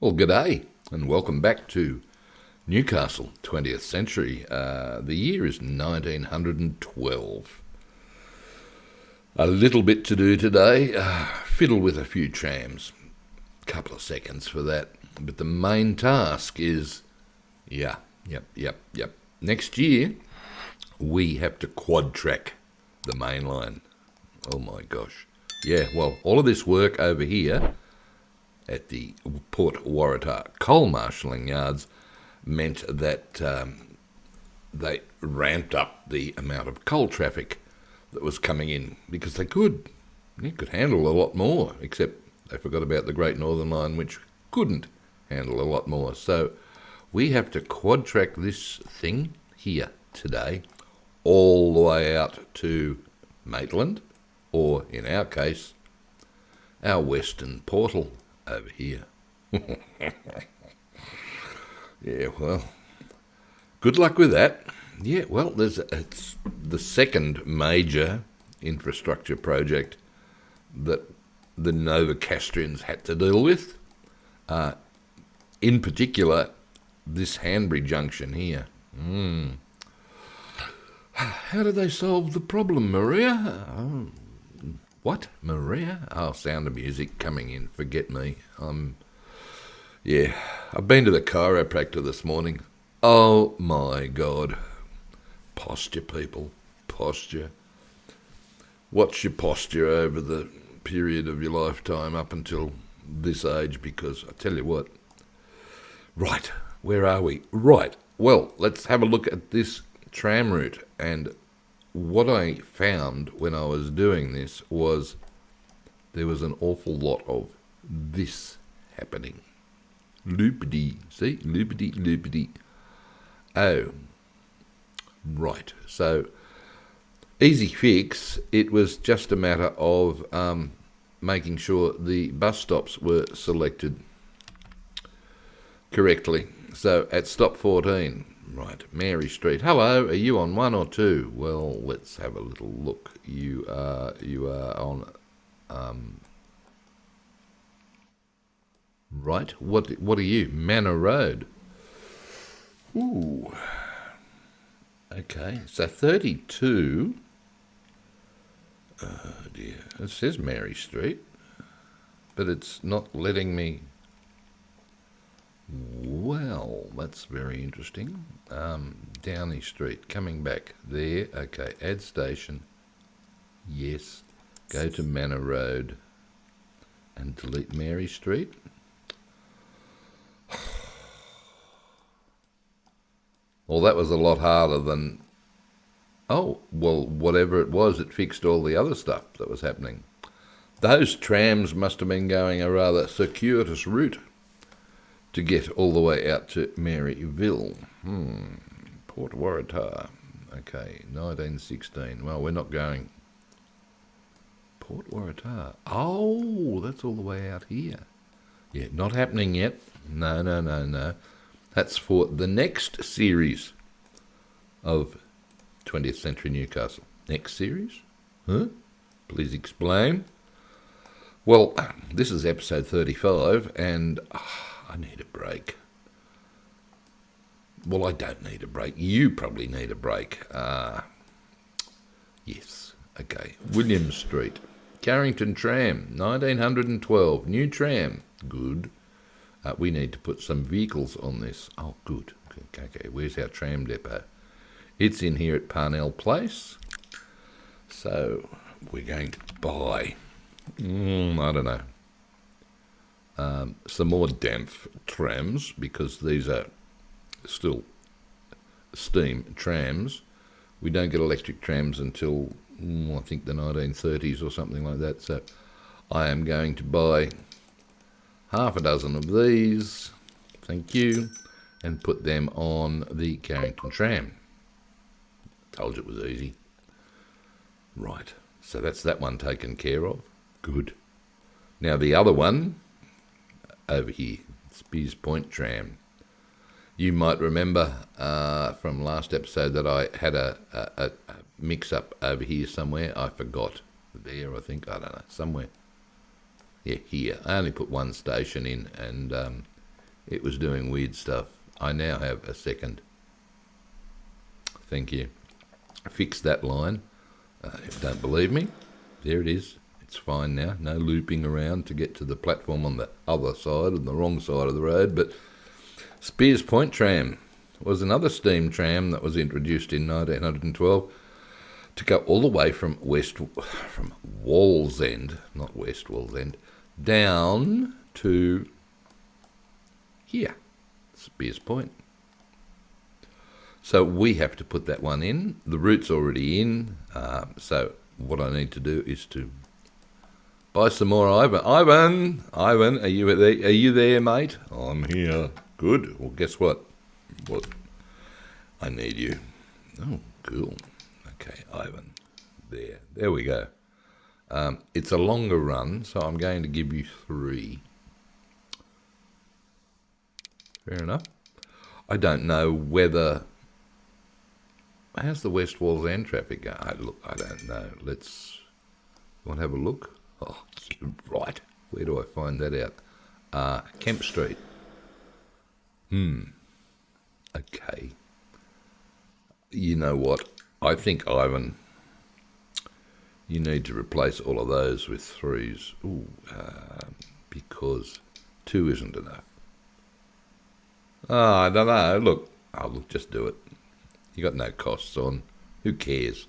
Well, g'day, and welcome back to Newcastle, 20th century. The year is 1912. A little bit to do today. Fiddle with a few trams. Couple of seconds for that. But the main task is, yep. Next year, we have to quad track the main line. Oh my gosh. Yeah, well, all of this work over here at the Port Waratah coal marshalling yards meant that they ramped up the amount of coal traffic that was coming in because they could handle a lot more, except they forgot about the Great Northern Line, which couldn't handle a lot more. So we have to quad track this thing here today all the way out to Maitland, or in our case, our western portal over here. Yeah, well, good luck with that. Yeah, well, it's the second major infrastructure project that the Novocastrians had to deal with. In particular, this Hanbury Junction here. How did they solve the problem, Maria? What, Maria? Oh, Sound of Music coming in. Forget me. I've been to the chiropractor this morning. Oh, my God. Posture, people. Posture. What's your posture over the period of your lifetime up until this age? Because I tell you what. Right, where are we? Right, well, let's have a look at this tram route. And what I found when I was doing this was there was an awful lot of this happening. Loopity, see? Loopity. Oh, right. So, easy fix. It was just a matter of making sure the bus stops were selected correctly. So, at stop 14, right, Mary Street. Hello, are you on 1 or 2? Well, let's have a little look. You are on... Right, what are you? Manor Road. Ooh. Okay, so 32. Oh dear, it says Mary Street, but it's not letting me... Well, that's very interesting. Downey Street, coming back there. Okay, add station. Yes. Go to Manor Road and delete Mary Street. Well, that was a lot harder than... Oh, well, whatever it was, it fixed all the other stuff that was happening. Those trams must have been going a rather circuitous route to get all the way out to Maryville. Port Waratah. Okay, 1916. Well, we're not going... Port Waratah. Oh, that's all the way out here. Yeah, not happening yet. No. That's for the next series of 20th Century Newcastle. Next series? Huh? Please explain. Well, this is episode 35, and I need a break. Well, I don't need a break. You probably need a break. Yes. Okay. William Street. Carrington Tram, 1912. New tram. Good. We need to put some vehicles on this. Oh, good. Okay. Where's our tram depot? It's in here at Parnell Place. So we're going to buy, I don't know, some more Dampf trams, because these are still steam trams. We don't get electric trams until, I think, the 1930s or something like that. So I am going to buy half a dozen of these, thank you, and put them on the Carrington tram. Told you it was easy. Right, so that's that one taken care of. Good. Now the other one, over here, Spears Point tram. You might remember from last episode that I had a mix-up over here somewhere. I forgot. There, I think. I don't know. Somewhere. Yeah, here. I only put one station in, and it was doing weird stuff. I now have a second. Thank you. Fix that line. If you don't believe me, there it is. It's fine now. No looping around to get to the platform on the other side, on the wrong side of the road. But Spears Point tram was another steam tram that was introduced in 1912 to go all the way from Wallsend, not West Wallsend, down to here, Spears Point. So we have to put that one in. The route's already in. So what I need to do is to buy some more Ivan. Ivan, are you there, mate? I'm here. Good. Well, guess what? What? I need you. Oh, cool. Okay, Ivan. There we go. It's a longer run, so I'm going to give you 3. Fair enough. I don't know whether... How's the West Wallsend traffic going? Look, I don't know. You want to have a look? Oh, you're right. Where do I find that out? Kemp Street. Okay. You know what? I think, Ivan, you need to replace all of those with 3s. Because 2 isn't enough. I don't know. Look, just do it. You got no costs on. Who cares?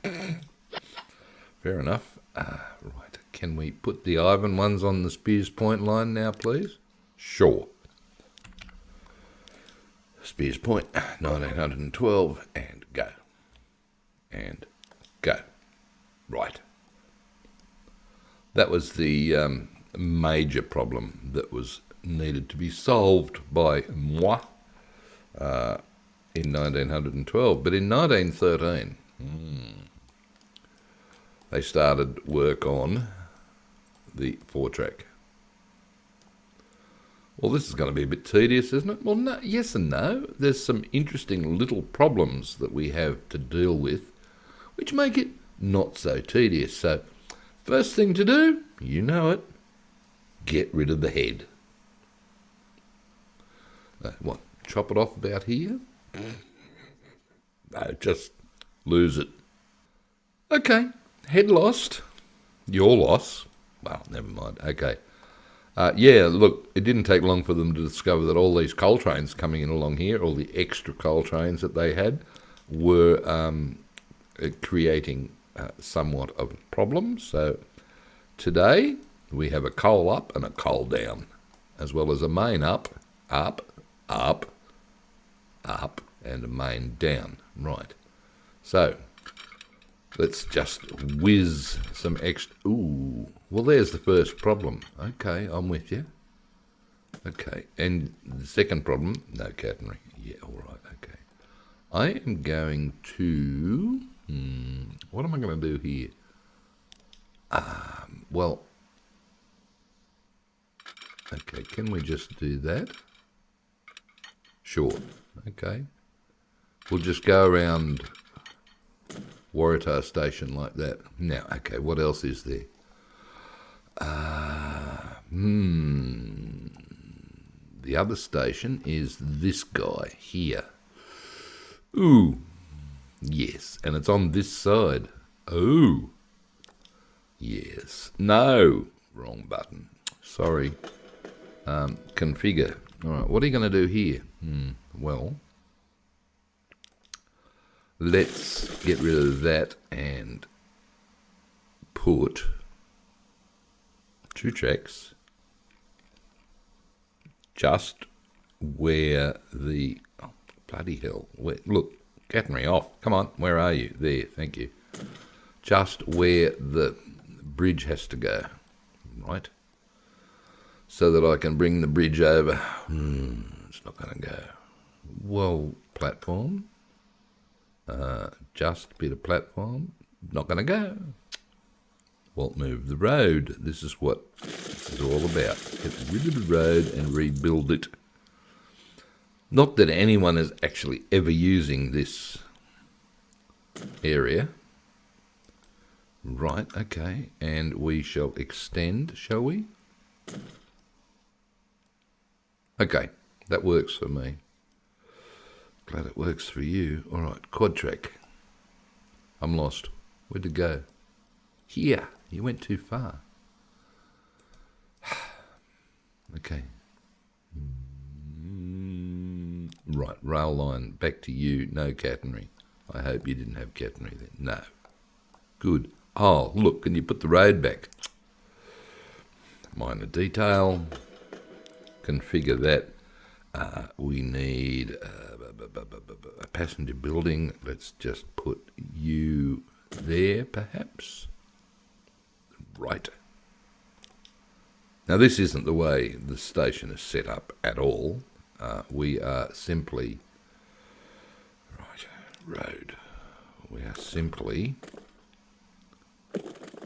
Fair enough. Right. Can we put the Ivan ones on the Spears Point line now, please? Sure. Spears Point, 1912, and go. And go. Right. That was the major problem that was needed to be solved by moi in 1912. But in 1913, they started work on the 4-track. Well, this is going to be a bit tedious, isn't it? Well, no, yes and no. There's some interesting little problems that we have to deal with, which make it not so tedious. So, first thing to do, you know it, get rid of the head. What, chop it off about here? No, just lose it. Okay, head lost. Your loss. Well, never mind. Okay. Yeah, look, it didn't take long for them to discover that all these coal trains coming in along here, all the extra coal trains that they had, were creating somewhat of a problem. So today we have a coal up and a coal down, as well as a main up, and a main down. Right. So let's just whiz some extra... Ooh, well, there's the first problem. Okay, I'm with you. Okay, and the second problem, no catenary. Yeah, all right, okay. I am going to... what am I going to do here? Well... Okay, can we just do that? Sure, okay. We'll just go around Waratah Station like that. Now, okay, what else is there? The other station is this guy here. Ooh, yes, and it's on this side. Oh, yes. No, wrong button. Sorry. Configure. All right, what are you going to do here? Well, let's get rid of that and put 2 tracks just where the... Oh, bloody hell. Look, catenary off. Come on, where are you? There, thank you. Just where the bridge has to go, right? So that I can bring the bridge over. It's not going to go. Well, platform. Just a bit of platform. Not going to go. Well, move the road. This is what this is all about. Get rid of the road and rebuild it. Not that anyone is actually ever using this area. Right, okay. And we shall extend, shall we? Okay, that works for me. Glad it works for you. All right, quad track. I'm lost. Where'd it go? Here. You went too far. Okay. Right, rail line. Back to you. No catenary. I hope you didn't have catenary then. No. Good. Oh, look, can you put the road back? Minor detail. Configure that. We need a passenger building. Let's just put you there, perhaps. Right. Now, this isn't the way the station is set up at all. We are simply... Right, road. We are simply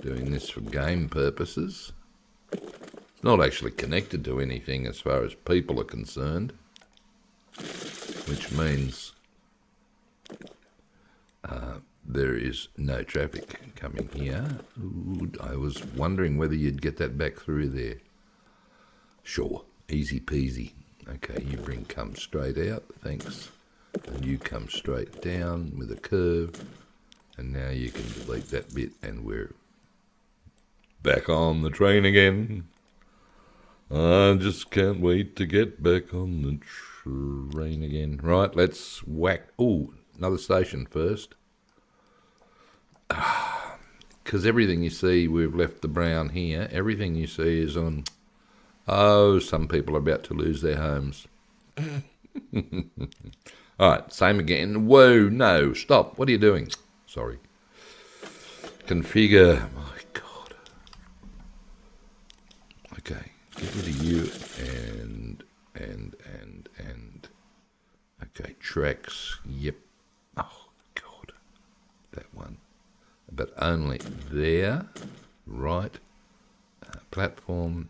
doing this for game purposes. It's not actually connected to anything as far as people are concerned, which means there is no traffic coming here. Ooh, I was wondering whether you'd get that back through there. Sure, easy peasy. Okay, you come straight out, thanks. And you come straight down with a curve. And now you can delete that bit and we're back on the train again. I just can't wait to get back on the train again. Right, let's whack... Ooh, another station first. Because everything you see, we've left the brown here. Everything you see is on... Oh, some people are about to lose their homes. All right, same again. Whoa, no, stop. What are you doing? Sorry. Configure. My God. Okay, get rid of you and. Okay, tracks. Yep. Oh, God. That one. But only there. Right. Platform.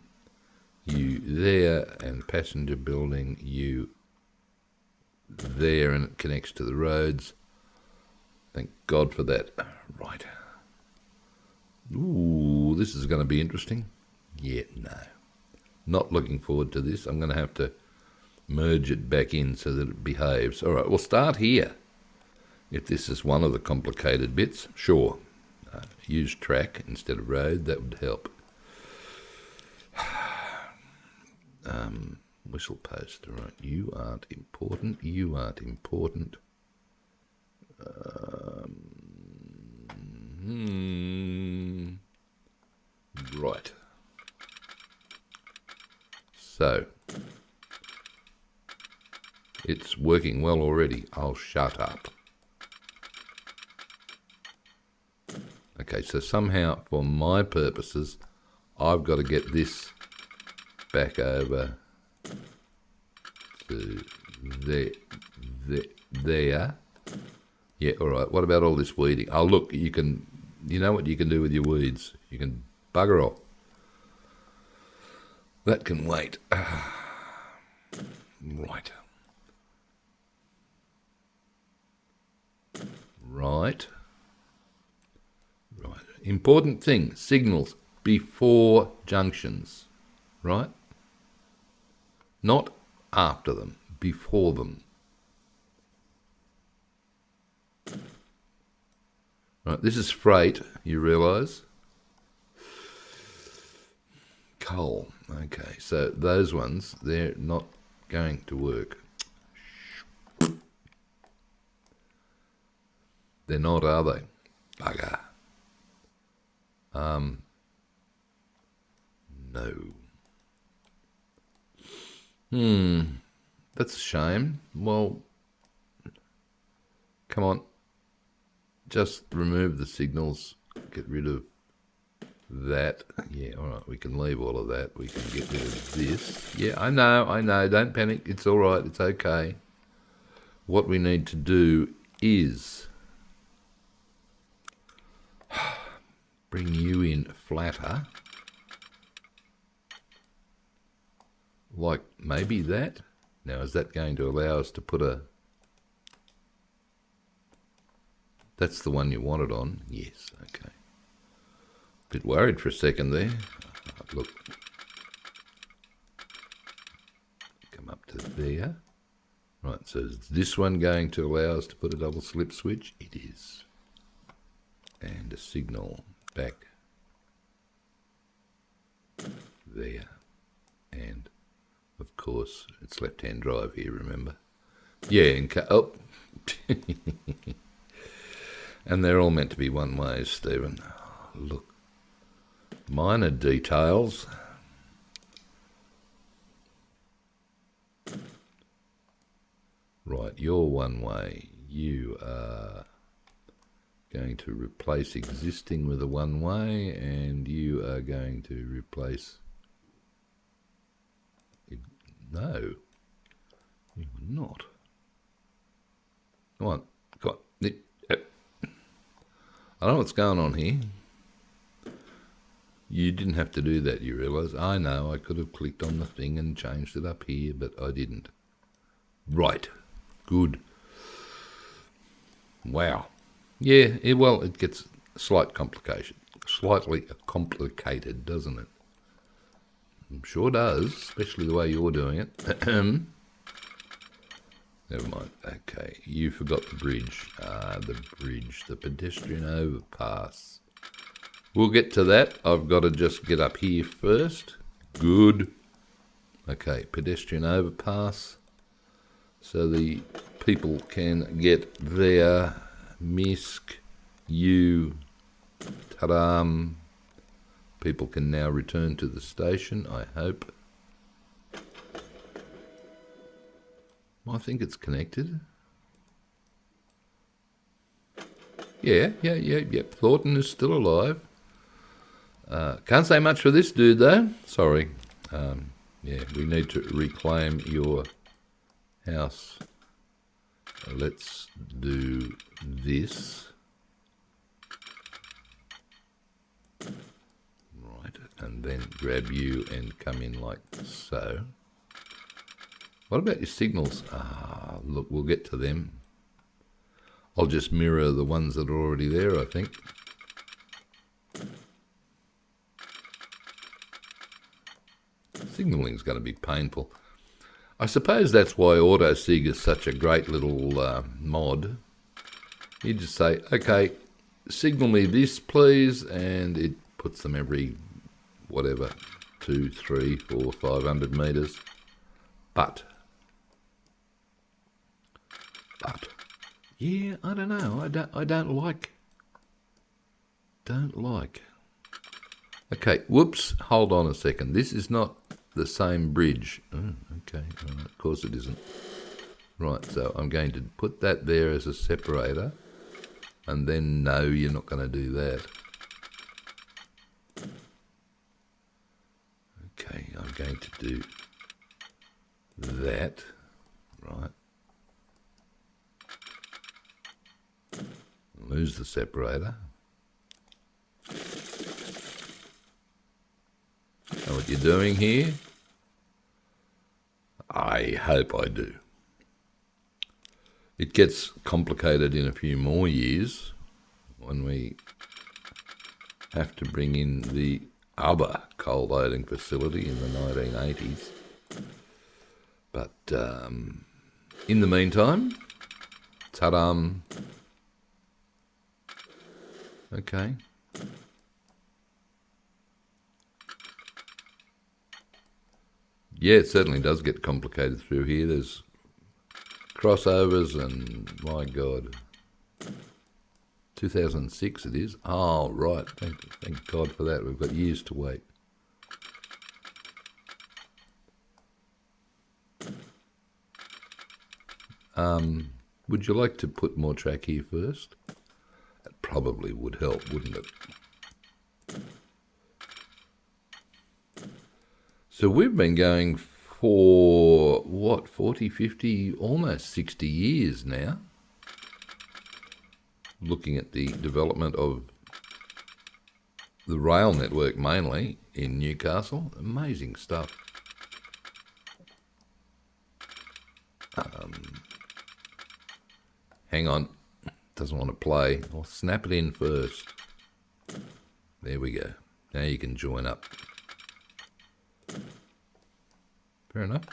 You there, and passenger building, you there, and it connects to the roads. Thank God for that. Right. Ooh, this is going to be interesting. Yeah, no. Not looking forward to this. I'm going to have to merge it back in so that it behaves. All right, we'll start here. If this is one of the complicated bits, sure. Use track instead of road, that would help. Whistle post, all right. You aren't important. You aren't important. Right. So, it's working well already. I'll shut up. Okay, so somehow, for my purposes, I've got to get this back over to there. Yeah, all right. What about all this weeding? Oh, look, you know what you can do with your weeds? You can bugger off. That can wait. Right. Right. Right. Important thing, signals before junctions. Right? Not after them, before them. Right, this is freight, you realise. Coal. Okay, so those ones, they're not going to work. They're not, are they? Bugger. No. That's a shame. Well, come on. Just remove the signals. Get rid of that. Yeah, all right. We can leave all of that. We can get rid of this. Yeah, I know. Don't panic. It's all right. It's okay. What we need to do is bring you in flatter. Like maybe that. Now, is that going to allow us to put a... That's the one you wanted on? Yes, okay. Bit worried for a second there. Look. Come up there. Right, so is this one going to allow us to put a double slip switch? It is. And a signal back there. And, of course, it's left-hand drive here, remember? Yeah, oh. And they're all meant to be one ways, Stephen. Look. Minor details. Right, you're one way. You are going to replace existing with a one way, and you are going to replace... No, you are not. Come on, come on. I don't know what's going on here. You didn't have to do that, you realise. I know, I could have clicked on the thing and changed it up here, but I didn't. Right. Good. Wow. Yeah, well, it gets slightly complicated, doesn't it? It sure does, especially the way you're doing it. Never mind. Okay, you forgot the bridge. The pedestrian overpass. We'll get to that. I've got to just get up here first. Good. Okay, pedestrian overpass. So the people can get their misc, ta-dam. People can now return to the station, I hope. I think it's connected. Yeah. Thornton is still alive. Can't say much for this dude, though. Sorry. Yeah, we need to reclaim your house. Let's do this. Right, and then grab you and come in like so. What about your signals? Look, we'll get to them. I'll just mirror the ones that are already there, I think. Signalling's going to be painful. I suppose that's why AutoSig is such a great little mod. You just say, okay, signal me this, please, and it puts them every, whatever, 2, 3, 4, 500 metres. But, yeah, I don't know. I don't like. Okay, whoops, hold on a second. This is not the same bridge. Oh, okay, right, of course it isn't. Right, so I'm going to put that there as a separator, and then no, you're not going to do that. Okay, I'm going to do that, right. Lose the separator. Know what you're doing here? I hope I do. It gets complicated in a few more years when we have to bring in the other coal loading facility in the 1980s. But in the meantime, ta-da! Okay. Yeah, it certainly does get complicated through here. There's crossovers and, my God, 2006 it is. Oh, right. Thank God for that. We've got years to wait. Would you like to put more track here first? That probably would help, wouldn't it? So we've been going for, what, 40, 50, almost 60 years now, looking at the development of the rail network mainly in Newcastle. Amazing stuff. Hang on, doesn't want to play. I'll snap it in first. There we go. Now you can join up. Fair enough.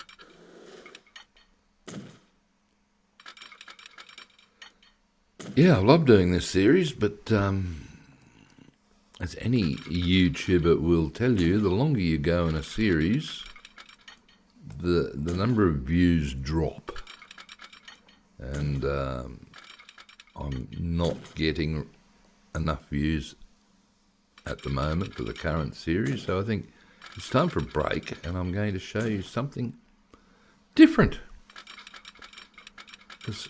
Yeah, I love doing this series, but as any YouTuber will tell you, the longer you go in a series, the number of views drop. And I'm not getting enough views at the moment for the current series, so I think it's time for a break, and I'm going to show you something different. Because,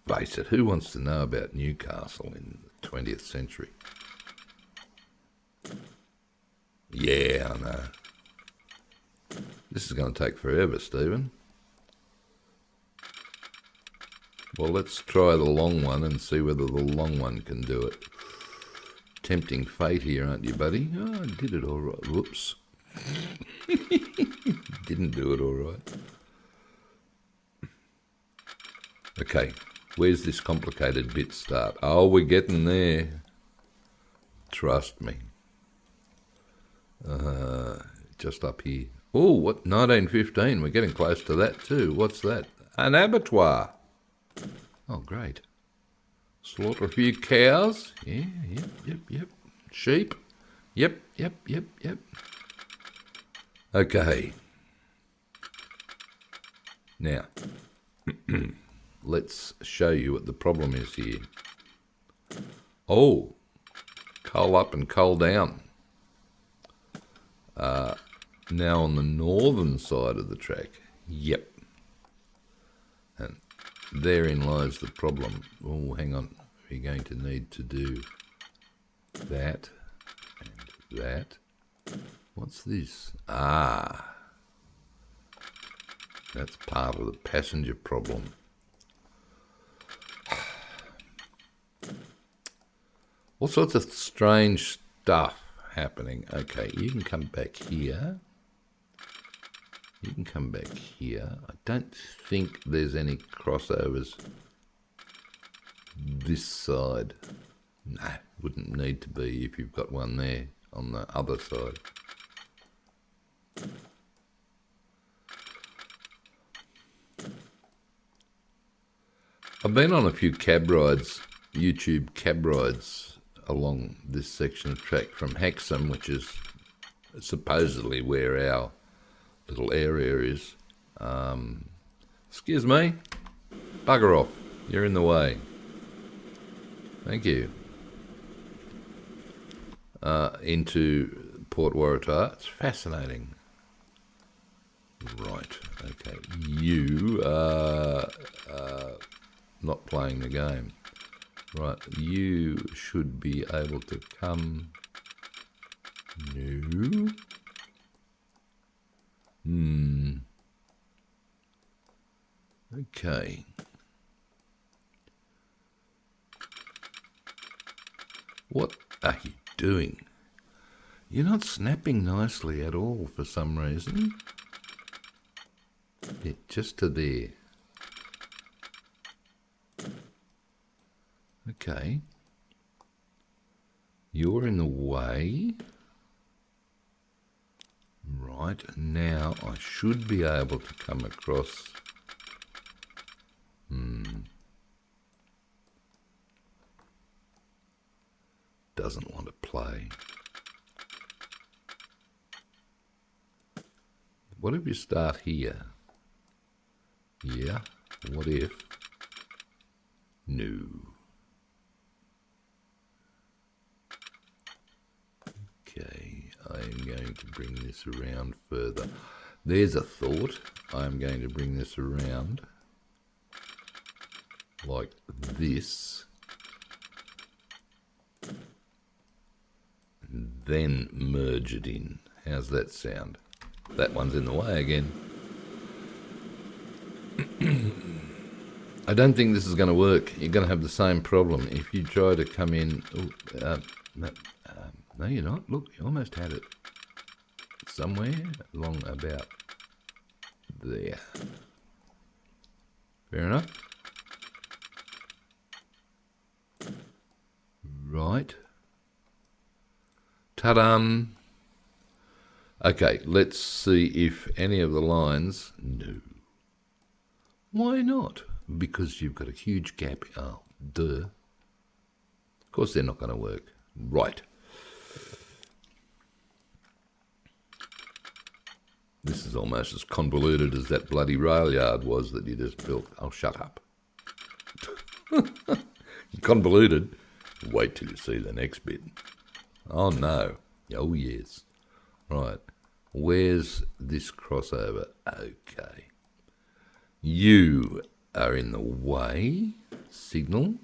face it, who wants to know about Newcastle in the 20th century? Yeah, I know. This is going to take forever, Stephen. Well, let's try the long one and see whether the long one can do it. Tempting fate here, aren't you, buddy? Oh, I did it all right. Whoops. Didn't do it all right. Okay, where's this complicated bit start? Oh, we're getting there. Trust me. Just up here. Oh, what? 1915. We're getting close to that too. What's that? An abattoir. Oh, great. Slaughter a few cows. Yeah, yep. Sheep. Yep. Okay. Now, let's show you what the problem is here. Oh, coal up and coal down. Now on the northern side of the track. Yep. And therein lies the problem. Oh, hang on. We're going to need to do that and that. What's this? Ah. That's part of the passenger problem. All sorts of strange stuff happening. Okay, you can come back here. You can come back here. I don't think there's any crossovers this side. No, wouldn't need to be if you've got one there on the other side. I've been on a few cab rides, YouTube cab rides along this section of track from Hexham, which is supposedly where our little area is. Excuse me, bugger off, you're in the way. Thank you. Into Port Waratah. It's fascinating. Right, okay. You are not playing the game. Right, you should be able to come... No? Okay. What are you doing? You're not snapping nicely at all for some reason. Yeah, just to there. Okay. You're in the way. Right, now I should be able to come across. Doesn't want to play. What if you start here? Yeah, what if? No. Okay, I am going to bring this around further. There's a thought. I am going to bring this around like this. And then merge it in. How's that sound? That one's in the way again. I don't think this is going to work. You're going to have the same problem. If you try to come in... no, you're not. Look, you almost had it. Somewhere along about there. Fair enough. Right. Ta-da! Okay, let's see if any of the lines... No. Why not? Because you've got a huge gap. Oh, duh. course they're not going to work. Right. This is almost as convoluted as that bloody rail yard was that you just built. Oh, shut up. Convoluted. Wait till you see the next bit. Oh, no. Oh, yes. Right. Where's this crossover? Okay. You are in the way. Signal.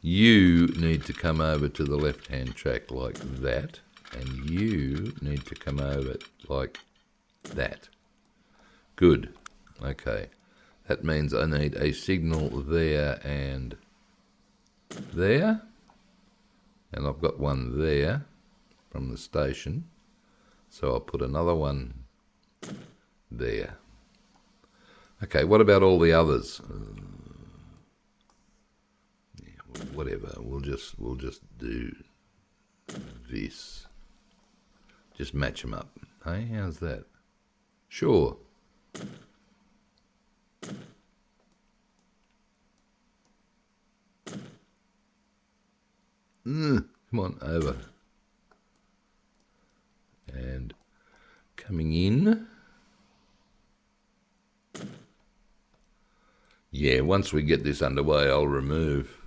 You need to come over to the left-hand track like that. And you need to come over like that. Good. Okay. That means I need a signal there and there. And I've got one there from the station. So I'll put another one there. Okay, what about all the others? Yeah, whatever. We'll just do this. Just match them up. Hey, how's that? Sure. Come on, over. And coming in. Yeah, once we get this underway, I'll remove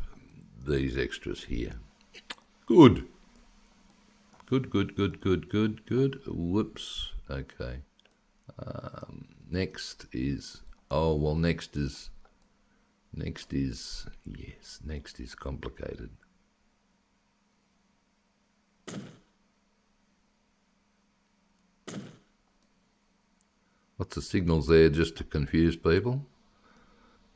these extras here. Good. Good. Whoops. Okay. Next is complicated. Lots of signals there just to confuse people.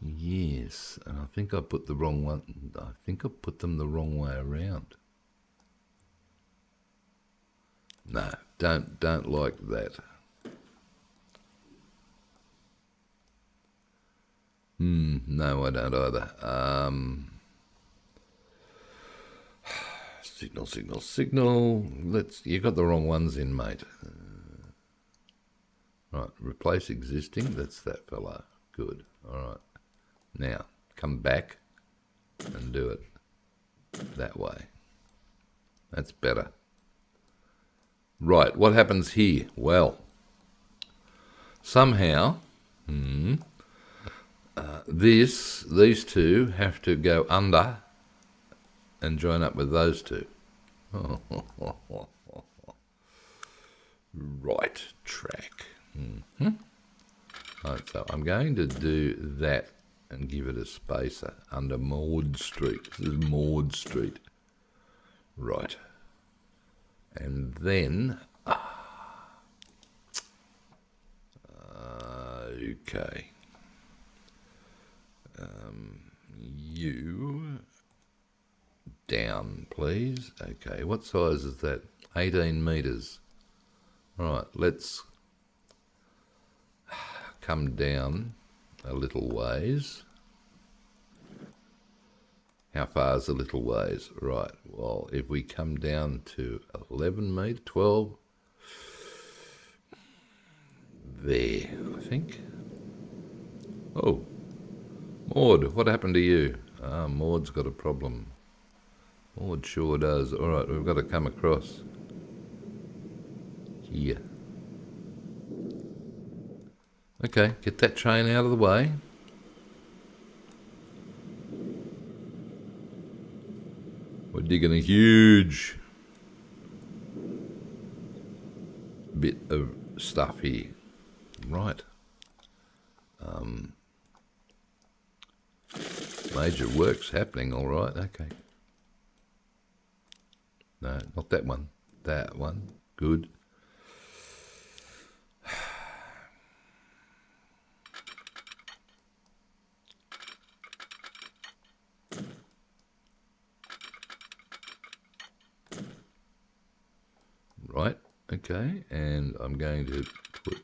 Yes, and I think I put the wrong one. I think I put them the wrong way around. No, don't like that. No, I don't either. Signal. You got the wrong ones in, mate. Right, replace existing. That's that fella. Good. All right. Now, come back and do it that way. That's better. Right, what happens here? Well, somehow, these two have to go under and join up with those two. Right track. Right, so I'm going to do that and give it a spacer under Maud Street. This is Maud Street. Right. And then, okay. You down, please. Okay, what size is that? 18 metres. Right, let's come down a little ways. How far is a little ways? Right, well, if we come down to 11 metres, 12, there, I think. Oh, Maud, what happened to you? Maud's got a problem. Maud sure does. All right, we've got to come across here. Okay, get that train out of the way. We're digging a huge bit of stuff here. Right. Major works happening, all right. Okay. No, not that one. That one. Good. Right, okay, and I'm going to put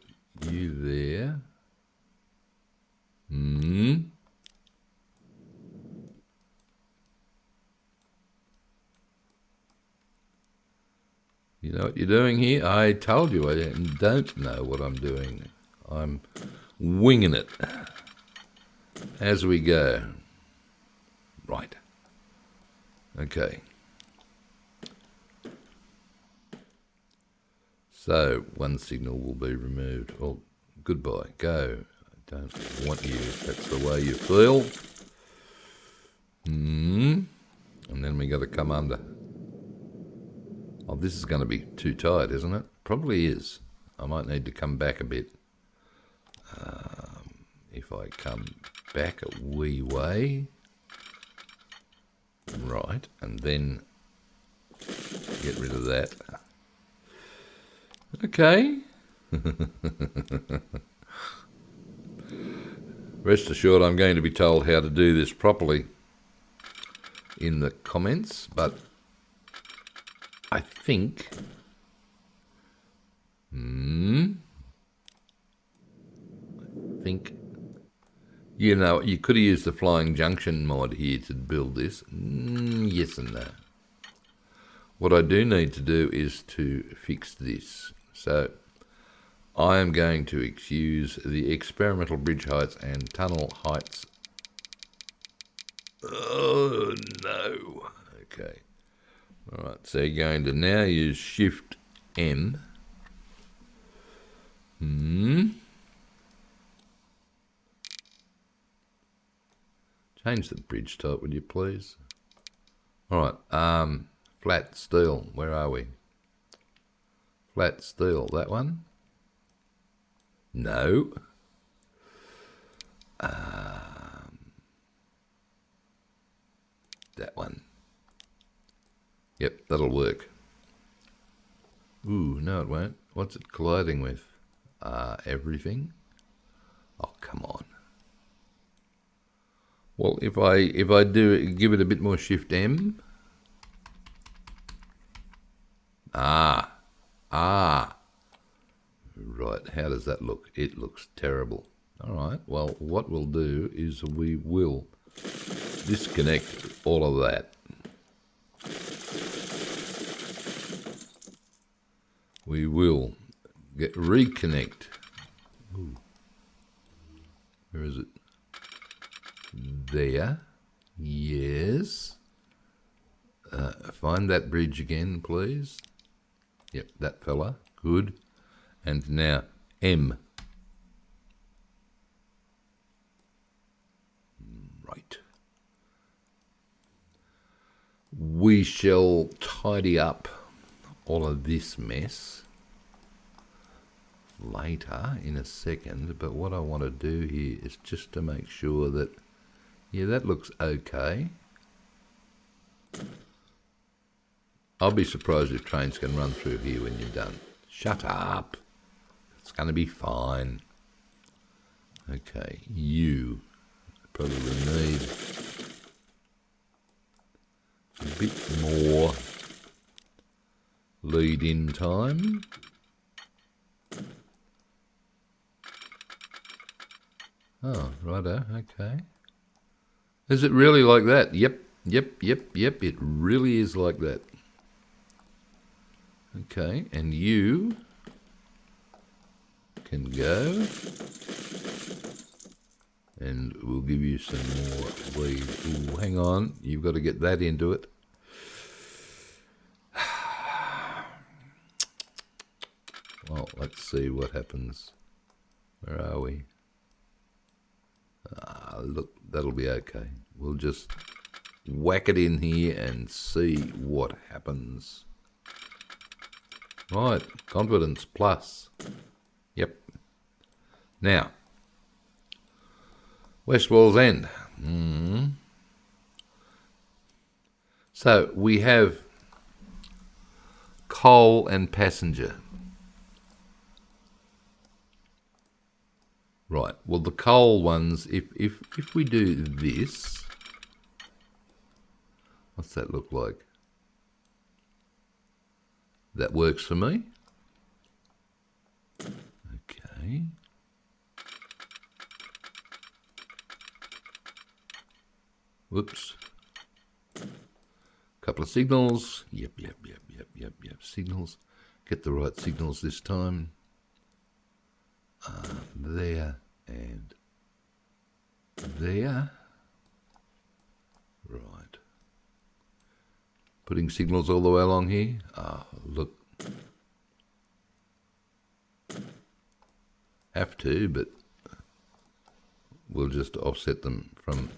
you there. You know what you're doing here? I told you I don't know what I'm doing. I'm winging it as we go. Right. Okay. So one signal will be removed. Oh, goodbye. Go. I don't want you. That's the way you feel. And then we got to come under. Oh, this is going to be too tight, isn't it? Probably is. I might need to come back a bit. If I come back a wee way. Right, and then get rid of that. Okay. Rest assured I'm going to be told how to do this properly in the comments, but I think you know, you could have used the Flying Junction mod here to build this. Yes and no. What I do need to do is to fix this. So I am going to excuse the experimental bridge heights and tunnel heights. Oh no. Okay. Alright, so you're going to now use Shift M. Change the bridge type, would you please? Alright, flat steel, where are we? Flat steel, that one? No. That one. Yep, that'll work. Ooh, no it won't. What's it colliding with? Everything? Oh, come on. Well, if I do give it a bit more Shift M. Right, how does that look? It looks terrible. Alright, well, what we'll do is we will disconnect all of that. We will reconnect. Ooh. Where is it? There. Yes. Find that bridge again, please. Yep, that fella. Good. And now M. Right. We shall tidy up all of this mess later in a second, but what I want to do here is just to make sure that, yeah, that looks okay. I'll be surprised if trains can run through here when you're done. Shut up. It's going to be fine. Okay, you probably need a bit more lead-in time. Oh, righto, okay. Is it really like that? Yep, it really is like that. Okay, and you can go. And we'll give you some more lead. Ooh, hang on, you've got to get that into it. Well, let's see what happens. Where are we? Look, that'll be okay. We'll just whack it in here and see what happens. Right, confidence plus. Yep. Now, West Wall's End. So we have coal and passenger. Right, well the coal ones, if we do this, what's that look like? That works for me. Okay. Whoops. Couple of signals. Yep. Signals. Get the right signals this time. There and there. Right. Putting signals all the way along here. Ah, look. Have to, but we'll just offset them from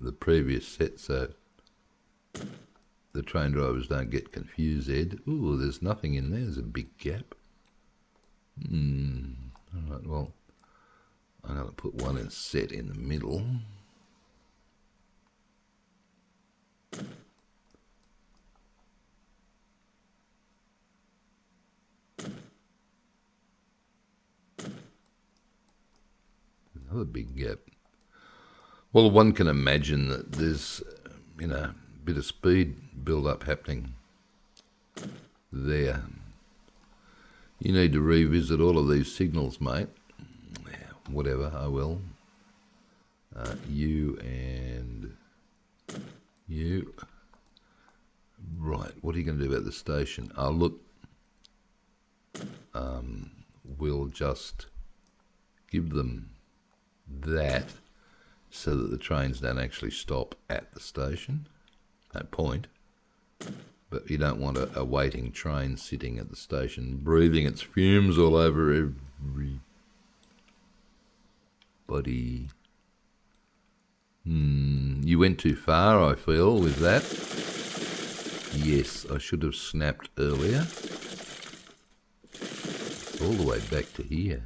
the previous set so the train drivers don't get confused, Ed. Ooh, there's nothing in there. There's a big gap. Alright, well, I'm going to put one in set in the middle. Another big gap. Well, one can imagine that there's, a bit of speed build-up happening there. You need to revisit all of these signals, mate. Yeah, whatever, I will. You and you. Right, what are you going to do about the station? Oh, look. We'll just give them that so that the trains don't actually stop at the station. No point. But you don't want a waiting train sitting at the station, breathing its fumes all over everybody. You went too far, I feel, with that. Yes, I should have snapped earlier. All the way back to here.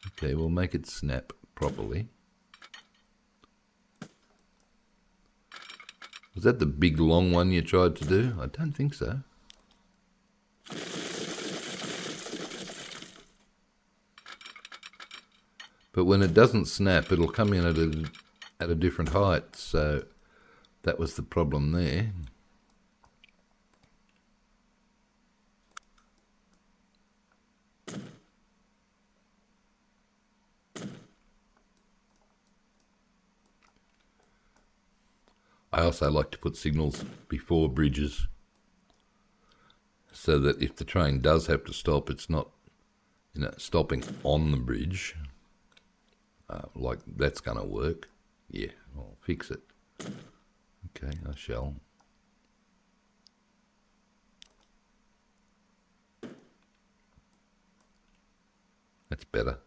Okay, we'll make it snap properly. Was that the big long one you tried to do? I don't think so. But when it doesn't snap, it'll come in at a different height, so that was the problem there. I also like to put signals before bridges so that if the train does have to stop, it's not, stopping on the bridge. Like that's going to work. Yeah, I'll fix it. Okay, I shall. That's better.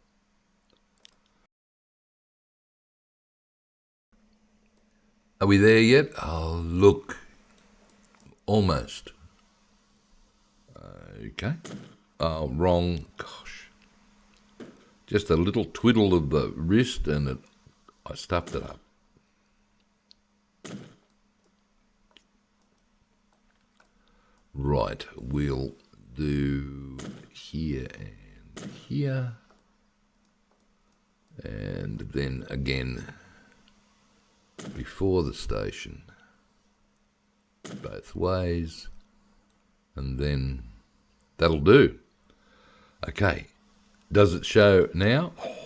Are we there yet? Oh, look. Almost. Okay. Oh, wrong. Gosh. Just a little twiddle of the wrist and I stuffed it up. Right. We'll do here and here. And then again before the station, both ways, and then that'll do. Okay, does it show now? Oh,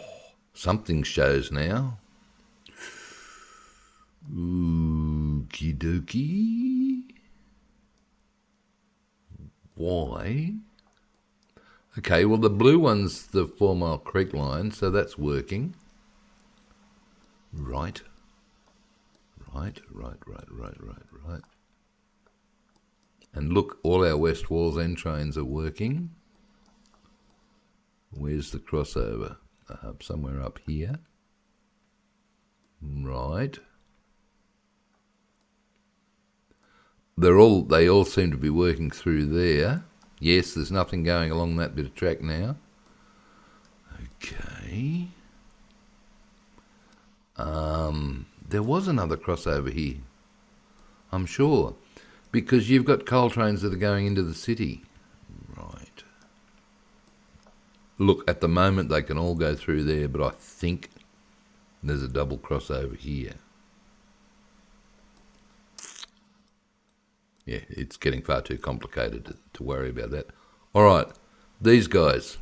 something shows now. Okie dokie. Why? Okay, well the blue one's the 4 Mile Creek line, so that's working. Right. And look, all our West Wallsend trains are working. Where's the crossover? Somewhere up here. Right. They all seem to be working through there. Yes, there's nothing going along that bit of track now. Okay. There was another crossover here, I'm sure, because you've got coal trains that are going into the city. Right. Look, at the moment they can all go through there, but I think there's a double crossover here. Yeah, it's getting far too complicated to worry about that. All right, these guys.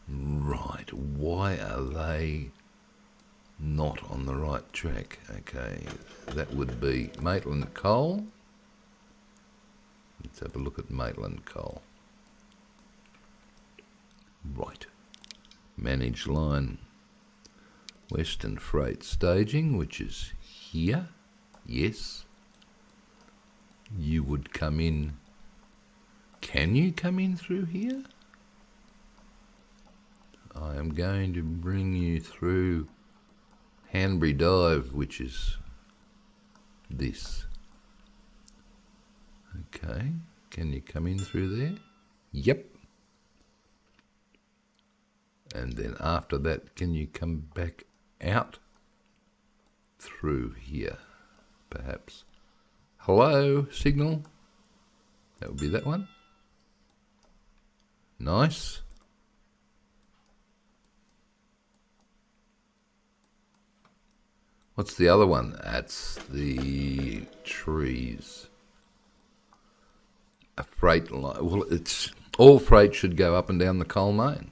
Right, why are they not on the right track? Okay, that would be Maitland Coal. Let's have a look at Maitland Coal. Right, manage line. Western Freight Staging, which is here. Yes. You would come in. Can you come in through here? I am going to bring you through Hanbury Dive, which is this. Okay, can you come in through there? Yep. And then after that, can you come back out through here, perhaps? Hello, signal. That would be that one. Nice. What's the other one? That's the trees. A freight line. Well, it's all freight should go up and down the coal main.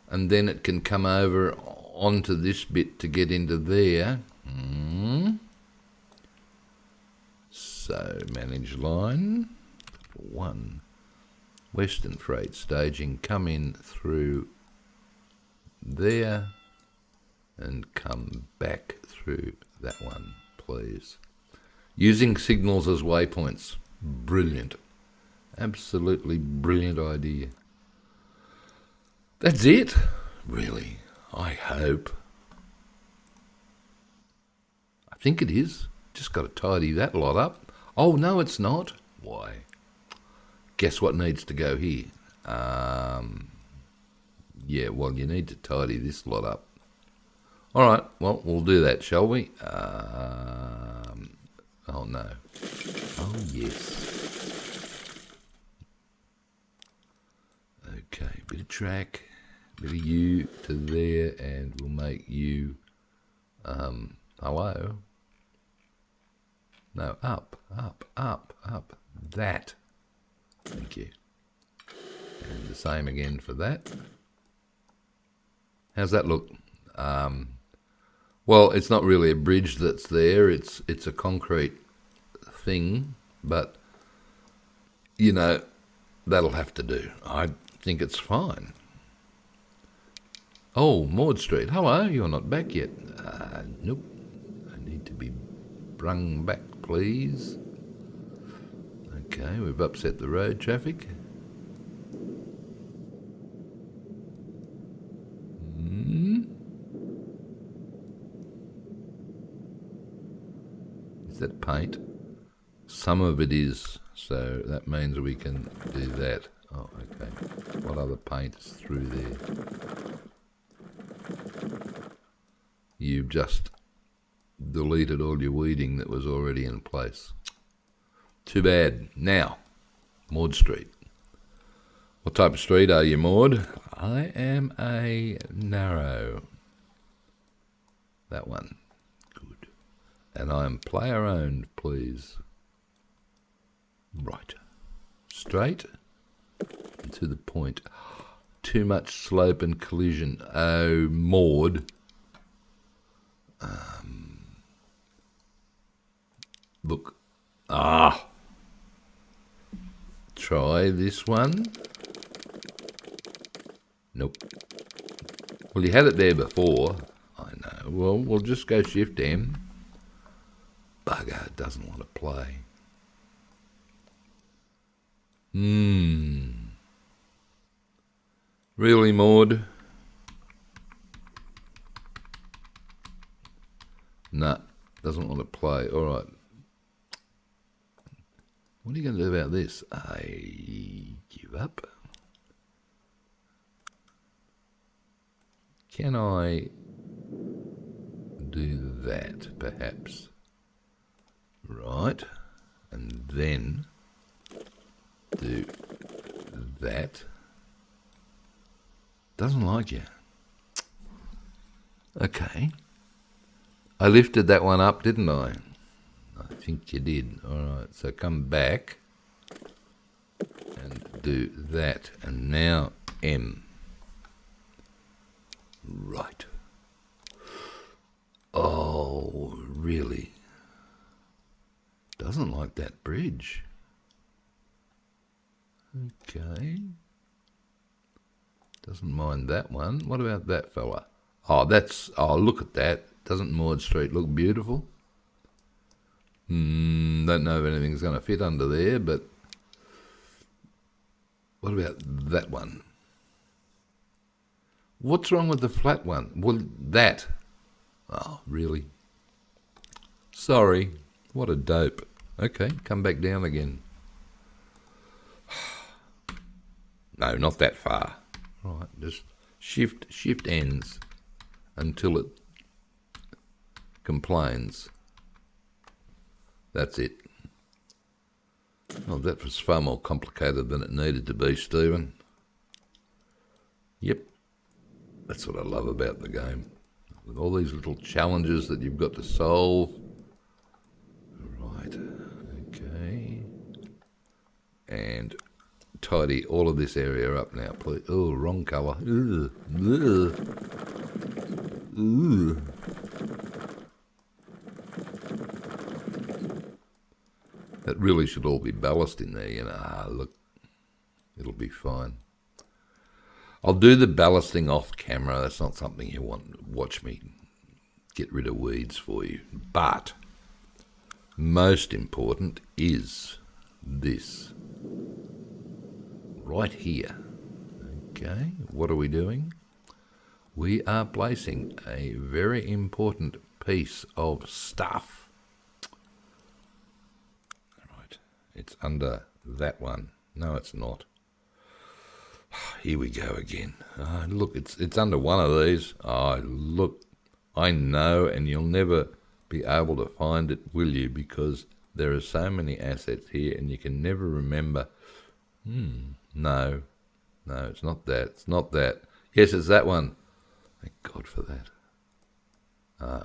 And then it can come over onto this bit to get into there. So, manage line. 1. Western Freight Staging. Come in through there and come back through that one, please. Using signals as waypoints. Brilliant. Absolutely brilliant idea. That's it? Really? I hope. I think it is. Just got to tidy that lot up. Oh, no, it's not. Why? Guess what needs to go here? Yeah, well, you need to tidy this lot up. All right, well, we'll do that, shall we? Oh, no. Oh, yes. Okay, bit of track, bit of you to there, and we'll make you, hello? No, up. That. Thank you. And the same again for that. How's that look? Well, it's not really a bridge that's there. It's a concrete thing, but, you know, that'll have to do. I think it's fine. Oh, Maud Street. Hello, you're not back yet. Nope. I need to be brung back, please. Okay, we've upset the road traffic. Is that paint? Some of it is, so that means we can do that. Oh, okay. What other paint is through there? You've just deleted all your weeding that was already in place. Too bad. Now, Maud Street. What type of street are you, Maud? I am a narrow. That one. Good. And I am player owned, please. Right. Straight and to the point. Too much slope and collision. Oh, Maud. Look. Try this one. Nope. Well, you had it there before. I know. Well, we'll just go Shift M. Bugger, doesn't want to play. Really, Maud? Nah, doesn't want to play. All right. What are you going to do about this? I give up. Can I do that, perhaps? Right. And then do that. Doesn't like you. Okay. I lifted that one up, didn't I? I think you did. All right, so come back and do that. And now M. Right. Oh, really? Doesn't like that bridge. Okay. Doesn't mind that one. What about that fella? Oh, look at that. Doesn't Maud Street look beautiful? Don't know if anything's going to fit under there, but what about that one? What's wrong with the flat one? Well, that. Oh, really? Sorry. What a dope. Okay, come back down again. No, not that far. Right, just shift ends until it complains. That's it. Oh, that was far more complicated than it needed to be, Stephen. Yep. That's what I love about the game. With all these little challenges that you've got to solve. Right. Okay. And tidy all of this area up now, please. Oh, wrong colour. Ugh. Ugh. Ugh. That really should all be ballast in there, you know. Ah, look, it'll be fine. I'll do the ballasting off camera. That's not something you want to watch me get rid of weeds for you. But most important is this. Right here. Okay, what are we doing? We are placing a very important piece of stuff. Right, it's under that one. No, it's not. Here we go again. Oh, look, it's under one of these. Oh, look, I know, and you'll never be able to find it, will you? Because there are so many assets here, and you can never remember. No, it's not that. It's not that. Yes, it's that one. Thank God for that.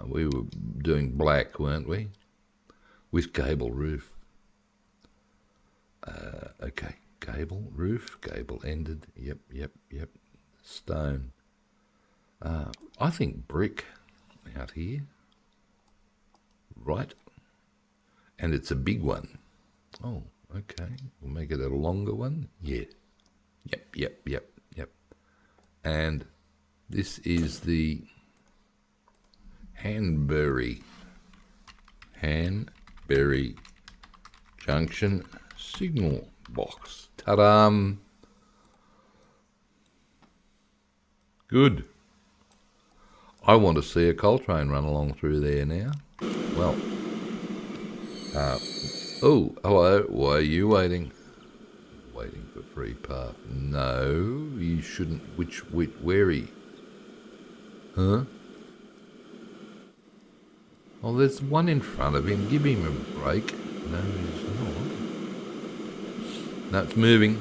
We were doing black, weren't we? With gable roof. Okay. Gable roof, gable ended. Yep. Stone. I think brick out here. Right. And it's a big one. Oh, okay. We'll make it a longer one. Yeah. Yep. And this is the Hanbury Junction signal box. Ta-da! Good. I want to see a coal train run along through there now. Well, oh, hello. Why are you waiting? Waiting for free path. No, you shouldn't. Where are you? Huh? Oh, there's one in front of him. Give him a break. No, he's not. No, it's moving.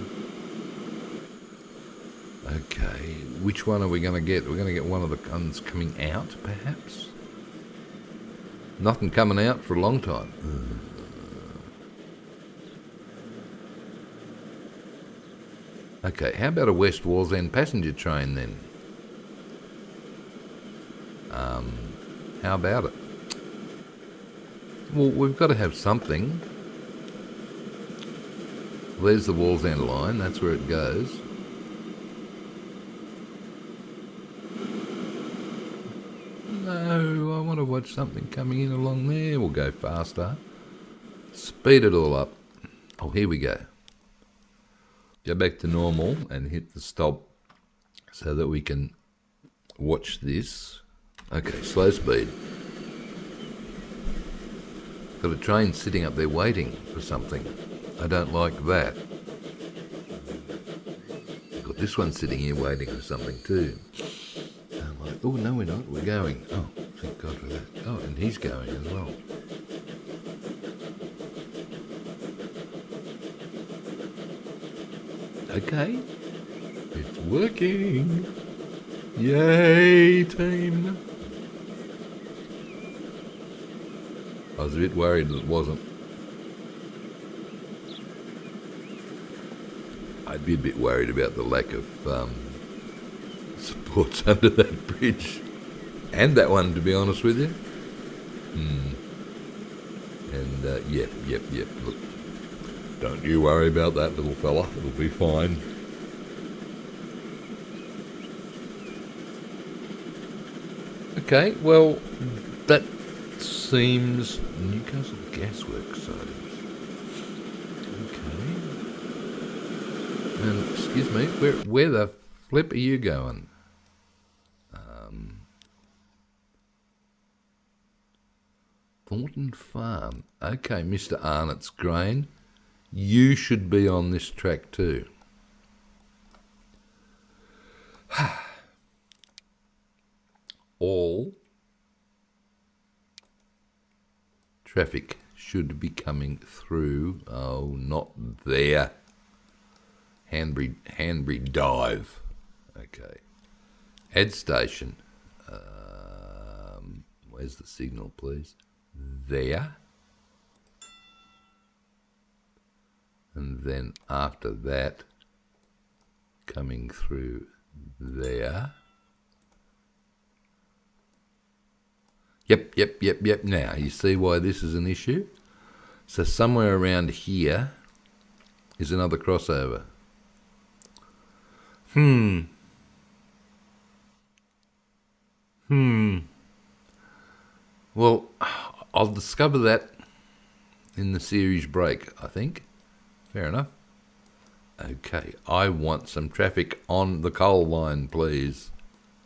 Okay, which one are we going to get? We're going to get one of the guns coming out, perhaps? Nothing coming out for a long time. Okay, how about a West Wallsend passenger train then? How about it? Well, we've got to have something. There's the Wallsend line, that's where it goes. No, I want to watch something coming in along there. We'll go faster. Speed it all up. Oh, here we go. Go back to normal and hit the stop so that we can watch this. Okay, slow speed. Got a train sitting up there waiting for something. I don't like that. Got this one sitting here waiting for something too. I'm like, oh, no, we're not. We're going. Oh, thank God for that. Oh, and he's going as well. Okay. It's working. Yay, team. I was a bit worried that it wasn't. I'd be a bit worried about the lack of supports under that bridge. And that one, to be honest with you. And, yep. Look, don't you worry about that, little fella. It'll be fine. Okay, well, that seems Newcastle Gasworks sightings. Okay. And, excuse me, where the flip are you going? Thornton Farm. Okay, Mr. Arnott's Grain. You should be on this track too. All traffic should be coming through. Oh, not there. Hanbury Dive. Okay. Add station. Where's the signal, please? There. And then after that, coming through there. Yep. Now, you see why this is an issue? So somewhere around here is another crossover. Well, I'll discover that in the series break, I think. Fair enough. Okay, I want some traffic on the coal line, please,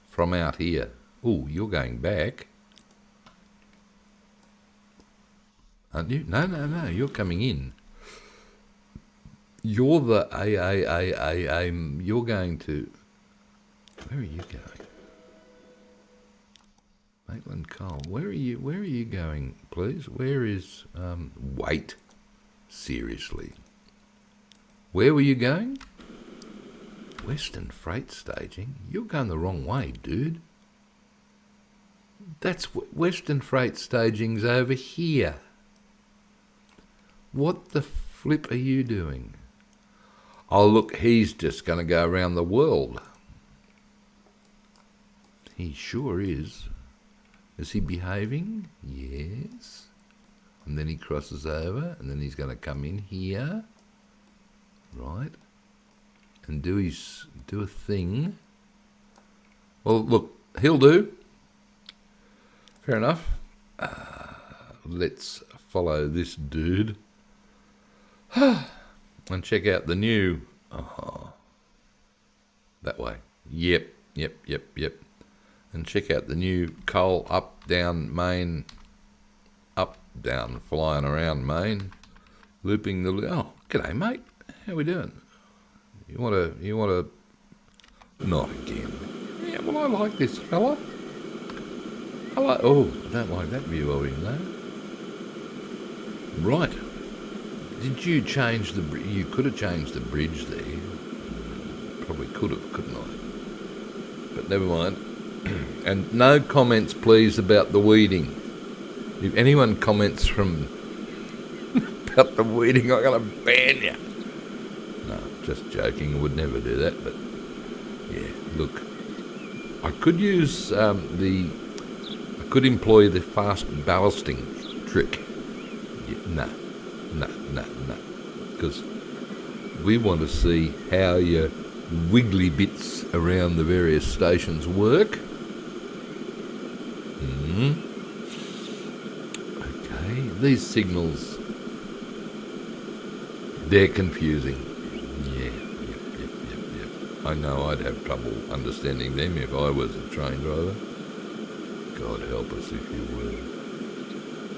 from out here. Ooh, you're going back. Aren't you? No, you're coming in. You're the you're going to... Where are you going? Maitland Coal. Where are you going, please? Where is... wait. Seriously. Where were you going? Western Freight Staging? You're going the wrong way, dude. That's Western Freight Staging's over here. What the flip are you doing? Oh, look, he's just going to go around the world. He sure is. Is he behaving? Yes. And then he crosses over, and then he's going to come in here. Right. And do a thing. Well, look, he'll do. Fair enough. Let's follow this dude. And check out the new... that way. Yep. And check out the new coal up, down, main, up, down, flying around main, looping the... Oh, g'day, mate. How we doing? You want to... Not again. Yeah, well, I like this fella. Oh, I don't like that view of him, though. Right. Did you change the... You could have changed the bridge there. Probably could have, couldn't I? But never mind. And no comments, please, about the weeding. If anyone comments about the weeding, I'm going to ban you. No, just joking. I would never do that. But, yeah, look. I could use I could employ the fast ballasting trick. Yeah, no. Because we want to see how your wiggly bits around the various stations work. Okay, these signals, they're confusing. Yep. I know I'd have trouble understanding them if I was a train driver. God help us if you were.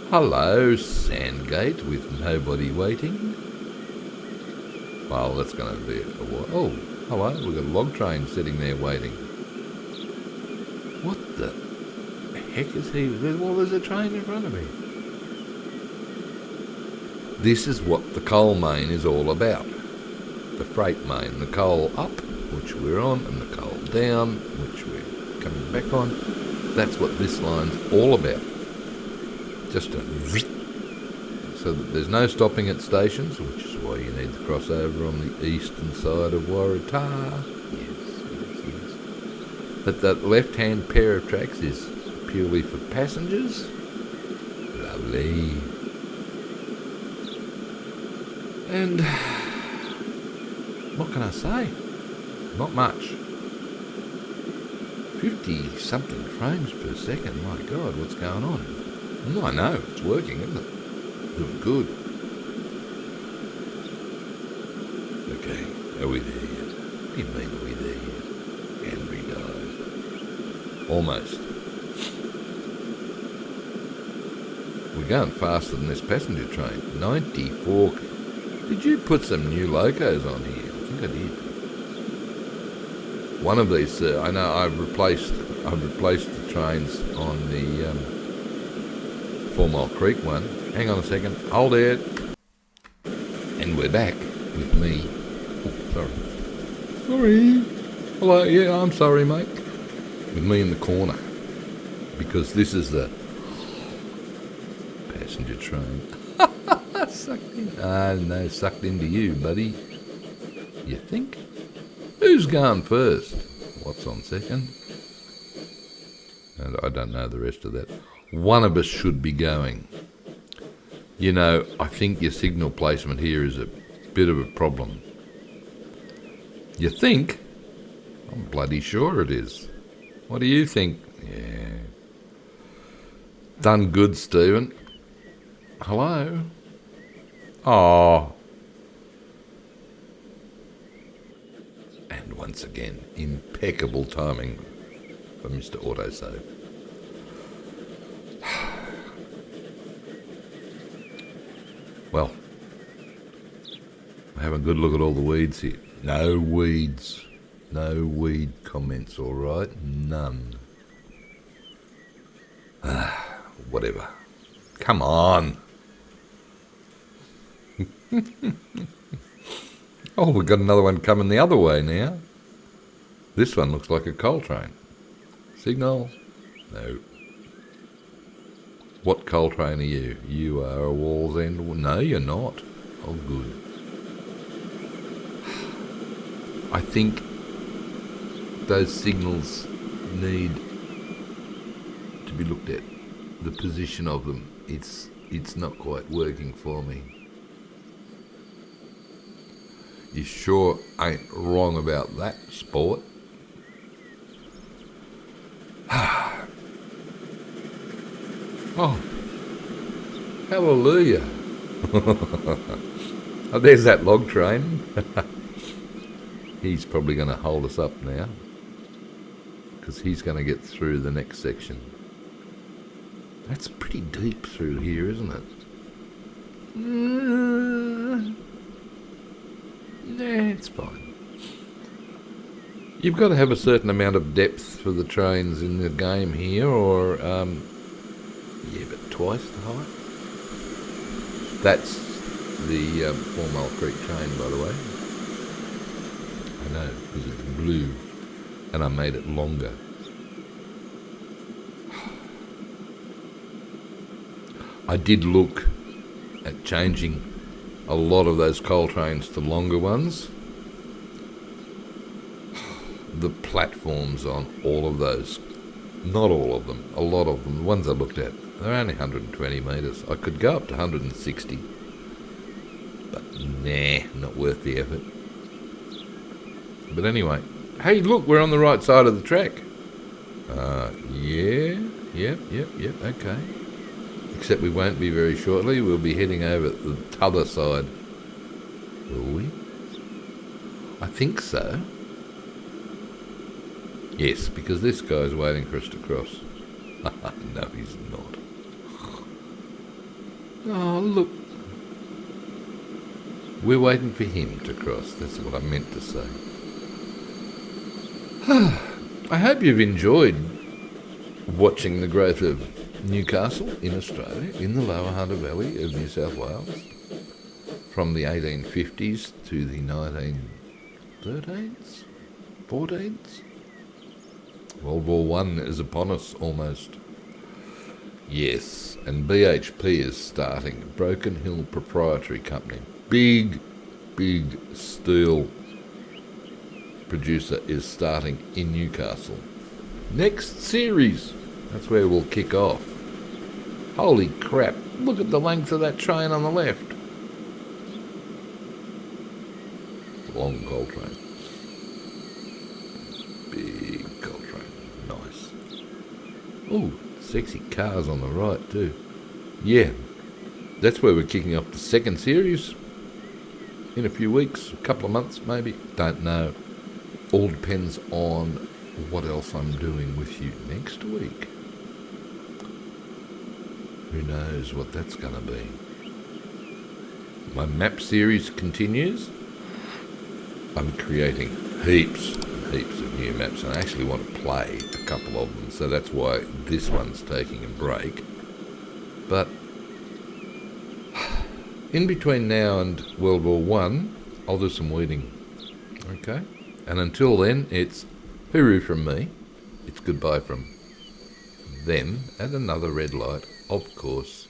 Hello, Sandgate, with nobody waiting. Well, that's going to be a while. Oh, hello, we've got a log train sitting there waiting. What the heck is he? Well, there's a train in front of me. This is what the coal main is all about. The freight main, the coal up, which we're on, and the coal down, which we're coming back on. That's what this line's all about. Just a... So that there's no stopping at stations, which is why you need the crossover on the eastern side of Waratah. Yes. But that left-hand pair of tracks is purely for passengers. Lovely. And what can I say? Not much. 50-something frames per second. My God, what's going on? Well, I know, it's working, isn't it? Doing good. Okay, are we there yet? What do you mean, are we there yet? Hanbury Dive. Almost. We're going faster than this passenger train. 94. Did you put some new locos on here? I think I did. One of these, I know I've replaced the trains on the 4 Mile Creek one. Hang on a second. Hold it. And we're back with me. Oh, sorry. Hello, yeah, I'm sorry, mate. With me in the corner. Because this is the passenger train. Sucked in. No, sucked into you, buddy. You think? Who's going first? What's on second? And I don't know the rest of that. One of us should be going. You know, I think your signal placement here is a bit of a problem. You think? I'm bloody sure it is. What do you think? Yeah. Done good, Stephen. Hello? Oh. And once again, impeccable timing for Mr. Autosave. Well, have a good look at all the weeds here. No weeds. No weed comments, all right? None. Whatever. Come on. Oh, we've got another one coming the other way now. This one looks like a coal train. Signal? No. What coal train are you? You are a Wallsend? No, you're not. Oh, good. I think those signals need to be looked at. The position of them. It's not quite working for me. You sure ain't wrong about that, sport. Oh, hallelujah. Oh, there's that log train. He's probably going to hold us up now because he's going to get through the next section. That's pretty deep through here, isn't it? Nah, it's fine. You've got to have a certain amount of depth for the trains in the game here, or, yeah, but twice the height. That's the 4 Mile Creek train, by the way. I know, because it's blue, and I made it longer. I did look at changing a lot of those coal trains to longer ones. The platforms on all of those, not all of them, a lot of them, the ones I looked at, they're only 120 metres. I could go up to 160, but nah, not worth the effort. But anyway, hey, look, we're on the right side of the track. Yep, okay. Except we won't be very shortly. We'll be heading over the other side. Will we? I think so. Yes, because this guy's waiting for us to cross. No, he's not. Oh, look. We're waiting for him to cross. That's what I meant to say. I hope you've enjoyed watching the growth of Newcastle in Australia, in the lower Hunter Valley of New South Wales, from the 1850s to the 1913s, 14s. World War One is upon us almost. Yes, and BHP is starting, Broken Hill Proprietary Company. Big steel producer is starting in Newcastle. Next series, that's where we'll kick off. Holy crap, look at the length of that train on the left. Long coal train. Big coal train. Oh, sexy cars on the right too. Yeah, that's where we're kicking off the second series in a few weeks, a couple of months maybe. Don't know. All depends on what else I'm doing with you next week. Who knows what that's going to be. My map series continues. I'm creating heaps and heaps of new maps, and I actually want to play a couple of them, so that's why this one's taking a break. But in between now and World War One, I'll do some weeding. Okay? And until then, it's hooroo from me. It's goodbye from them at another red light, of course.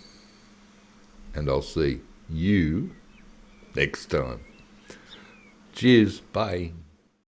And I'll see you next time. Cheers. Bye.